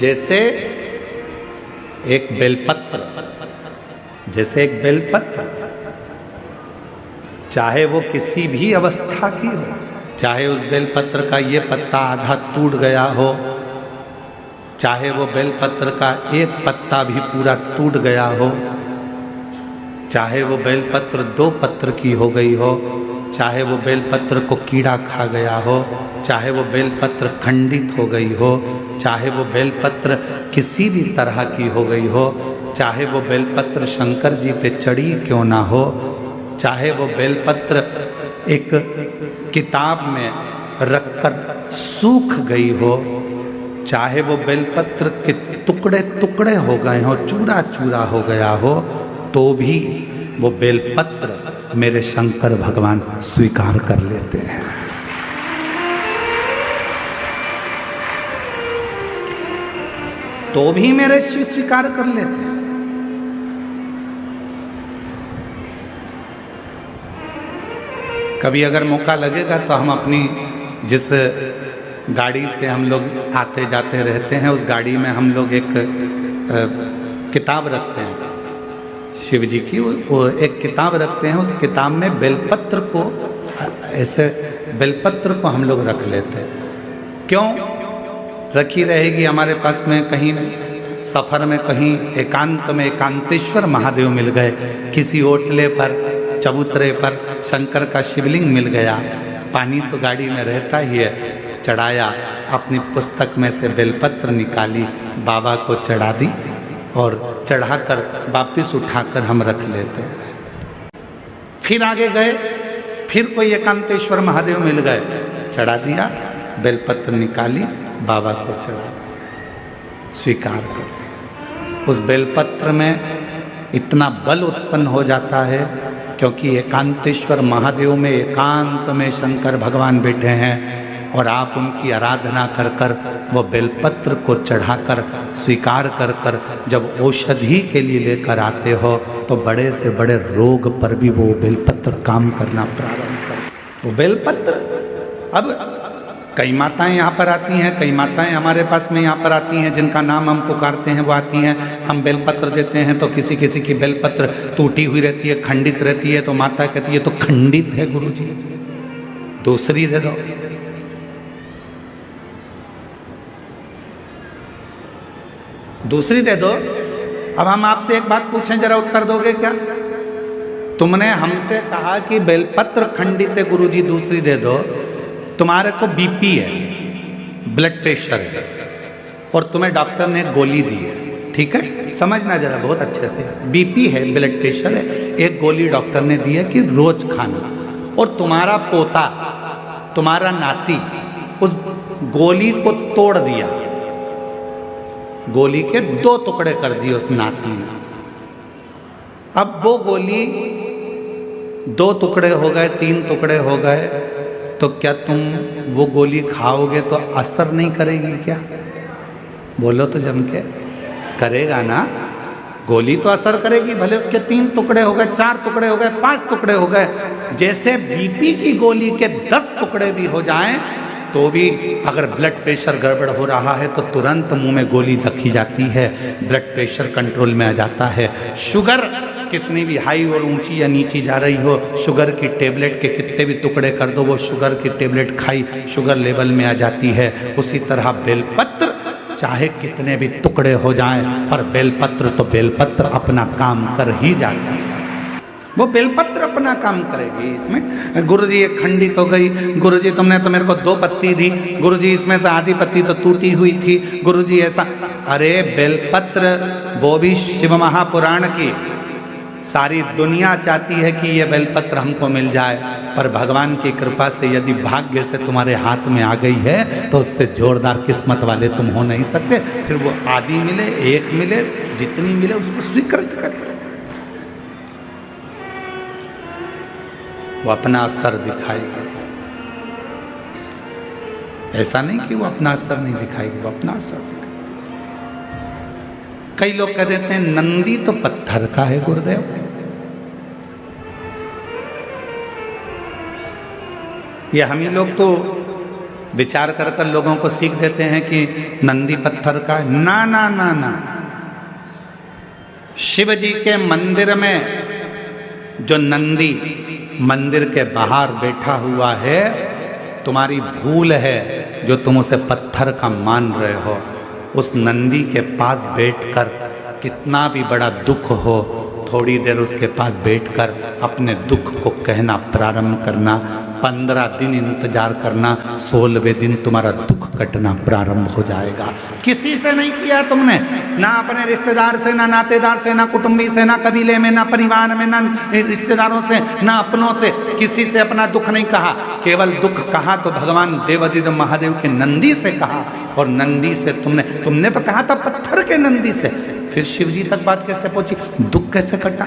जैसे एक बेलपत्र, चाहे वो किसी भी अवस्था की हो, चाहे उस बेलपत्र का ये पत्ता आधा टूट गया हो, चाहे वो बेलपत्र का एक पत्ता भी पूरा टूट गया हो, चाहे वो बेलपत्र 2 पत्र की हो गई हो, चाहे वो बेलपत्र को कीड़ा खा गया हो, चाहे वो बेलपत्र खंडित हो गई हो, चाहे वो बेलपत्र किसी भी तरह की हो गई हो, चाहे वो बेलपत्र शंकर जी पे चढ़ी क्यों ना हो, चाहे वो बेलपत्र एक किताब में रखकर सूख गई हो, चाहे वो बेलपत्र के टुकड़े टुकड़े हो गए हो, चूरा चूरा हो गया हो, तो भी वो बेलपत्र मेरे शंकर भगवान स्वीकार कर लेते हैं। तो भी मेरे शिव स्वीकार कर लेते हैं। कभी अगर मौका लगेगा तो हम अपनी जिस गाड़ी से हम लोग आते जाते रहते हैं, उस गाड़ी में हम लोग एक किताब रखते हैं शिव जी की, वो एक किताब रखते हैं। उस किताब में बेलपत्र को, ऐसे बेलपत्र को हम लोग रख लेते हैं। क्यों रखी रहेगी? हमारे पास में कहीं सफ़र में, कहीं एकांत में एकांतेश्वर महादेव मिल गए, किसी ओटले पर, चबूतरे पर शंकर का शिवलिंग मिल गया, पानी तो गाड़ी में रहता ही है, चढ़ाया, अपनी पुस्तक में से बेलपत्र निकाली, बाबा को चढ़ा दी और चढ़ाकर वापिस उठाकर हम रख लेते हैं। फिर आगे गए, फिर कोई एकांतेश्वर महादेव मिल गए, चढ़ा दिया, बेलपत्र निकाली, बाबा को चढ़ा दिया, स्वीकार कर। उस बेलपत्र में इतना बल उत्पन्न हो जाता है, क्योंकि एकांतेश्वर महादेव में एकांत में शंकर भगवान बैठे हैं और आप उनकी आराधना कर कर वो बेलपत्र को चढ़ाकर स्वीकार कर कर जब औषधि के लिए लेकर आते हो, तो बड़े से बड़े रोग पर भी वो बेलपत्र काम करना प्रारंभ कर। वो बेलपत्र, अब कई माताएं यहाँ पर आती हैं, कई माताएं हमारे पास में यहाँ पर आती हैं, जिनका नाम हम पुकारते हैं वो आती हैं, हम बेलपत्र देते हैं तो किसी किसी की बेलपत्र टूटी हुई रहती है, खंडित रहती है, तो माता कहती है तो खंडित है गुरुजी, दूसरी दे दो। दूसरी दे दो। अब हम आपसे एक बात पूछें, जरा उत्तर दोगे क्या? तुमने हमसे कहा कि बेलपत्र खंडित है गुरुजी, दूसरी दे दो। तुम्हारे को बीपी है, ब्लड प्रेशर है, और तुम्हें डॉक्टर ने गोली दी है, ठीक है, समझना जरा बहुत अच्छे से। बीपी है, ब्लड प्रेशर है, एक गोली डॉक्टर ने दी है कि रोज खाना, और तुम्हारा पोता, तुम्हारा नाती उस गोली को तोड़ दिया, गोली के 2 टुकड़े कर दिए उस नाती ने। अब वो गोली 2 टुकड़े हो गए, 3 टुकड़े हो गए, तो क्या तुम वो गोली खाओगे तो असर नहीं करेगी क्या? बोलो तो जम के, करेगा ना? गोली तो असर करेगी, भले उसके 3 टुकड़े हो गए, 4 टुकड़े हो गए, 5 टुकड़े हो गए। जैसे बीपी की गोली के 10 टुकड़े भी हो जाएं, तो भी अगर ब्लड प्रेशर गड़बड़ हो रहा है तो तुरंत मुंह में गोली रखी जाती है, ब्लड प्रेशर कंट्रोल में आ जाता है। शुगर कितनी भी हाई और ऊंची या नीची जा रही हो, शुगर की टेबलेट के कितने भी टुकड़े कर दो, वो शुगर की टेबलेट खाई, शुगर लेवल में आ जाती है। उसी तरह बेलपत्र चाहे कितने भी टुकड़े हो जाएं, पर बेलपत्र तो बेलपत्र अपना काम कर ही जाता है। वो बेलपत्र अपना काम करेगी। इसमें गुरुजी ये खंडित हो गई, गुरुजी तुमने तो मेरे को 2 पत्ती दी, गुरुजी इसमें से आधी पत्ती तो टूटी हुई थी, गुरुजी ऐसा। अरे बेलपत्र, वो भी शिव महापुराण की, सारी दुनिया चाहती है कि ये बेलपत्र हमको मिल जाए, पर भगवान की कृपा से यदि भाग्य से तुम्हारे हाथ में आ गई है तो उससे जोरदार किस्मत वाले तुम हो नहीं सकते। फिर वो आधी मिले, 1 मिले, जितनी मिले उसको स्वीकृत करें। वो अपना असर दिखाएगी, ऐसा नहीं कि वो अपना असर नहीं दिखाएगी, वो अपना असर दिखाएगी। कई लोग कह देते हैं नंदी तो पत्थर का है गुरुदेव, ये हम ही लोग तो विचार कर कर लोगों को सीख देते हैं कि नंदी पत्थर का है। ना ना ना ना, शिव जी के मंदिर में जो नंदी मंदिर के बाहर बैठा हुआ है, तुम्हारी भूल है जो तुम उसे पत्थर का मान रहे हो। उस नंदी के पास बैठकर कितना भी बड़ा दुख हो, थोड़ी देर उसके पास बैठकर अपने दुख को कहना प्रारंभ करना। 15 दिन इंतजार करना, 16वें दिन तुम्हारा दुख कटना प्रारंभ हो जाएगा। किसी से नहीं किया तुमने, ना अपने रिश्तेदार से, ना नातेदार से, ना कुटुंबी से, ना कबीले में, ना परिवार में, ना रिश्तेदारों से, ना अपनों से, किसी से अपना दुख नहीं कहा। केवल दुख कहा तो भगवान देवाधिदेव महादेव के नंदी से कहा। और नंदी से तुमने तो कहा था पत्थर के नंदी से, फिर शिव जी तक बात कैसे पहुंची, दुख कैसे कटा।